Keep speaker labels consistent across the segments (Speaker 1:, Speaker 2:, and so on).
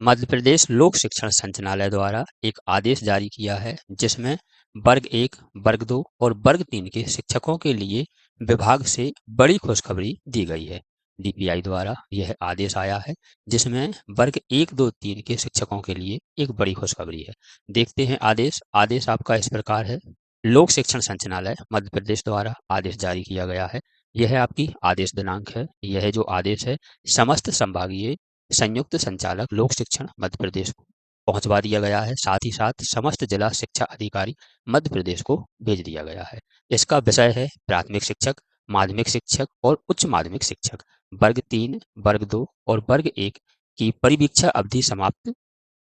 Speaker 1: मध्य प्रदेश लोक शिक्षण संचालनालय द्वारा एक आदेश जारी किया है जिसमें वर्ग 1, वर्ग 2 और वर्ग 3 के शिक्षकों के लिए विभाग से बड़ी खुशखबरी दी गई है। डीपीआई द्वारा यह आदेश आया है जिसमें वर्ग 1, 2, 3 के शिक्षकों के लिए एक बड़ी खुशखबरी है। देखते हैं आदेश। आदेश आपका इस प्रकार है। लोक शिक्षण संचालनालय मध्य प्रदेश द्वारा आदेश जारी किया गया है। यह आपकी आदेश दिनांक है। यह जो आदेश है समस्त संभागीय संयुक्त संचालक लोक शिक्षण मध्य प्रदेश को पहुंचवा दिया गया है। साथ ही साथ समस्त जिला शिक्षा अधिकारी मध्य प्रदेश को भेज दिया गया है। इसका विषय है प्राथमिक शिक्षक, माध्यमिक शिक्षक और उच्च माध्यमिक शिक्षक वर्ग 3, वर्ग 2 और वर्ग 1 की परिवीक्षा अवधि समाप्त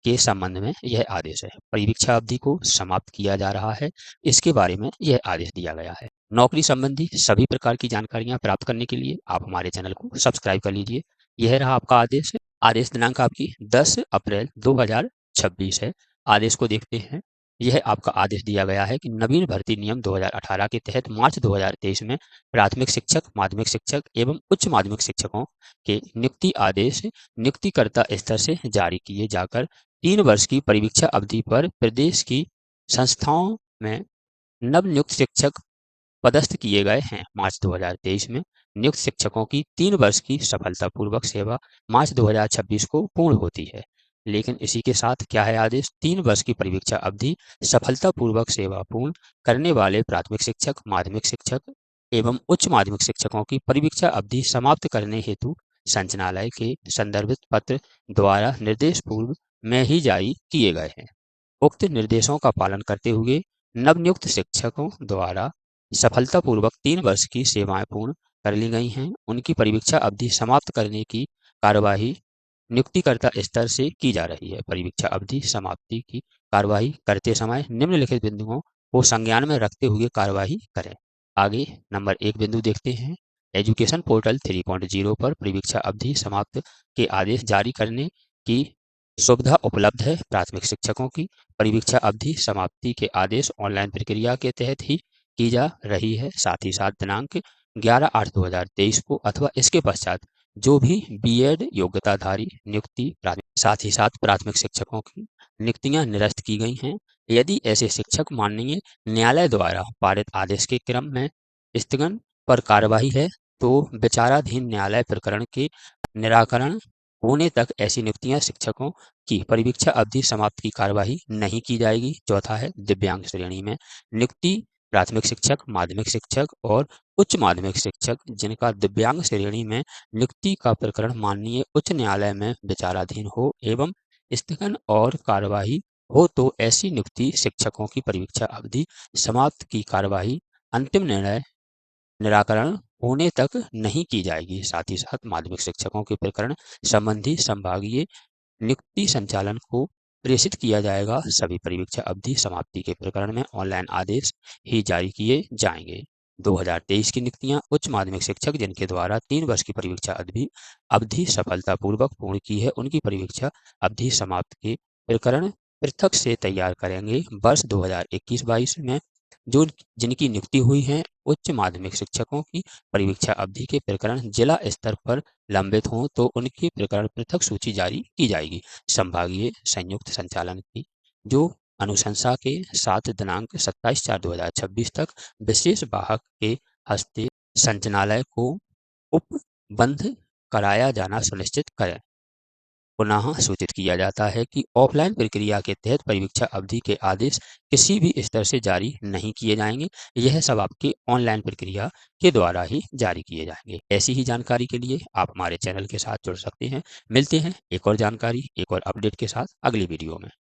Speaker 1: के संबंध में यह आदेश है। परिवीक्षा अवधि को समाप्त किया जा रहा है, इसके बारे में यह आदेश दिया गया है। नौकरी संबंधी सभी प्रकार की जानकारियां प्राप्त करने के लिए आप हमारे चैनल को सब्सक्राइब कर लीजिए। यह रहा आपका आदेश। आदेश दिनांक आपकी 10 अप्रैल 2026 है। आदेश को देखते हैं। यह आपका आदेश दिया गया है कि नवीन भर्ती नियम 2018 के तहत मार्च 2023 में प्राथमिक शिक्षक, माध्यमिक शिक्षक एवं उच्च माध्यमिक शिक्षकों के नियुक्ति आदेश नियुक्तिकर्ता स्तर से जारी किए जाकर 3 वर्ष की परिवीक्षा अवधि पर प्रदेश की संस्थाओं में नवनियुक्त शिक्षक पदस्थ किए गए हैं। मार्च 2023 में नियुक्त शिक्षकों की 3 वर्ष की सफलतापूर्वक सेवा मार्च 2026 को पूर्ण होती है। लेकिन इसी के साथ क्या है आदेश? 3 वर्ष की परिवीक्षा अवधि सफलतापूर्वक सेवा पूर्ण करने वाले प्राथमिक शिक्षक, माध्यमिक शिक्षक एवं उच्च माध्यमिक शिक्षकों की परिवीक्षा अवधि समाप्त करने हेतु संचालनालय के संदर्भित पत्र द्वारा निर्देश पूर्व में ही जारी किए गए हैं। उक्त निर्देशों का पालन करते हुए नवनियुक्त शिक्षकों द्वारा सफलतापूर्वक 3 वर्ष की सेवाएं पूर्ण कर ली गई हैं। उनकी परिवीक्षा अवधि समाप्त करने की कार्यवाही नियुक्तिकर्ता स्तर से की जा रही है। परिवीक्षा अवधि समाप्ति की कार्यवाही करते समय निम्नलिखित बिंदुओं को संज्ञान में रखते हुए कार्यवाही करें। आगे नंबर 1 बिंदु देखते हैं। एजुकेशन पोर्टल 3.0 पर परिवीक्षा अवधि समाप्त के आदेश जारी करने की सुविधा उपलब्ध है। प्राथमिक शिक्षकों की परिवीक्षा अवधि समाप्ति के आदेश ऑनलाइन प्रक्रिया के तहत ही की जा रही है। साथ ही साथ दिनांक 11/8/2023 को अथवा इसके पश्चात जो भी बीएड योग्यताधारी नियुक्ति साथ ही साथ प्राथमिक शिक्षकों की नियुक्तियां निरस्त की गई हैं। यदि ऐसे शिक्षक माननीय न्यायालय द्वारा पारित आदेश के क्रम में स्थगन पर कार्यवाही है तो विचाराधीन न्यायालय प्रकरण के निराकरण होने तक ऐसी नियुक्तियां शिक्षकों की परिवीक्षा अवधि समाप्त की कार्यवाही नहीं की जाएगी। चौथा है दिव्यांग श्रेणी में नियुक्ति प्राथमिक शिक्षक, माध्यमिक शिक्षक और उच्च माध्यमिक शिक्षक जिनका दिव्यांग श्रेणी में नियुक्ति का प्रकरण माननीय उच्च न्यायालय में विचाराधीन हो एवं स्थगन और कार्यवाही हो तो ऐसी नियुक्ति शिक्षकों की परिवीक्षा अवधि समाप्त की कार्यवाही अंतिम निर्णय निराकरण होने तक नहीं की जाएगी। साथ ही साथ माध्यमिक शिक्षकों के प्रकरण संबंधी संभागीय नियुक्ति संचालन को प्रेषित किया जाएगा। सभी परिवीक्षा अवधि समाप्ति के प्रकरण में ऑनलाइन आदेश ही जारी किए जाएंगे। 2023 की नियुक्तियां उच्च माध्यमिक शिक्षक जिनके द्वारा 3 वर्ष की परिवीक्षा अवधि सफलतापूर्वक पूर्ण की है उनकी परिवीक्षा अवधि समाप्त के प्रकरण पृथक से तैयार करेंगे। वर्ष 2021-22 में जो जिनकी नियुक्ति हुई है उच्च माध्यमिक शिक्षकों की परिवीक्षा अवधि के प्रकरण जिला स्तर पर लंबित हों तो उनकी प्रकरण पृथक सूची जारी की जाएगी। संभागीय संयुक्त संचालन की जो अनुशंसा के साथ दिनांक 27/4/2026 तक विशेष वाहक के हस्ते संचालनालय को उपबंध कराया जाना सुनिश्चित करें। पुनः सूचित किया जाता है कि ऑफलाइन प्रक्रिया के तहत परिवीक्षा अवधि के आदेश किसी भी स्तर से जारी नहीं किए जाएंगे। यह सब आपके ऑनलाइन प्रक्रिया के द्वारा ही जारी किए जाएंगे। ऐसी ही जानकारी के लिए आप हमारे चैनल के साथ जुड़ सकते हैं। मिलते हैं एक और जानकारी, एक और अपडेट के साथ अगली वीडियो में।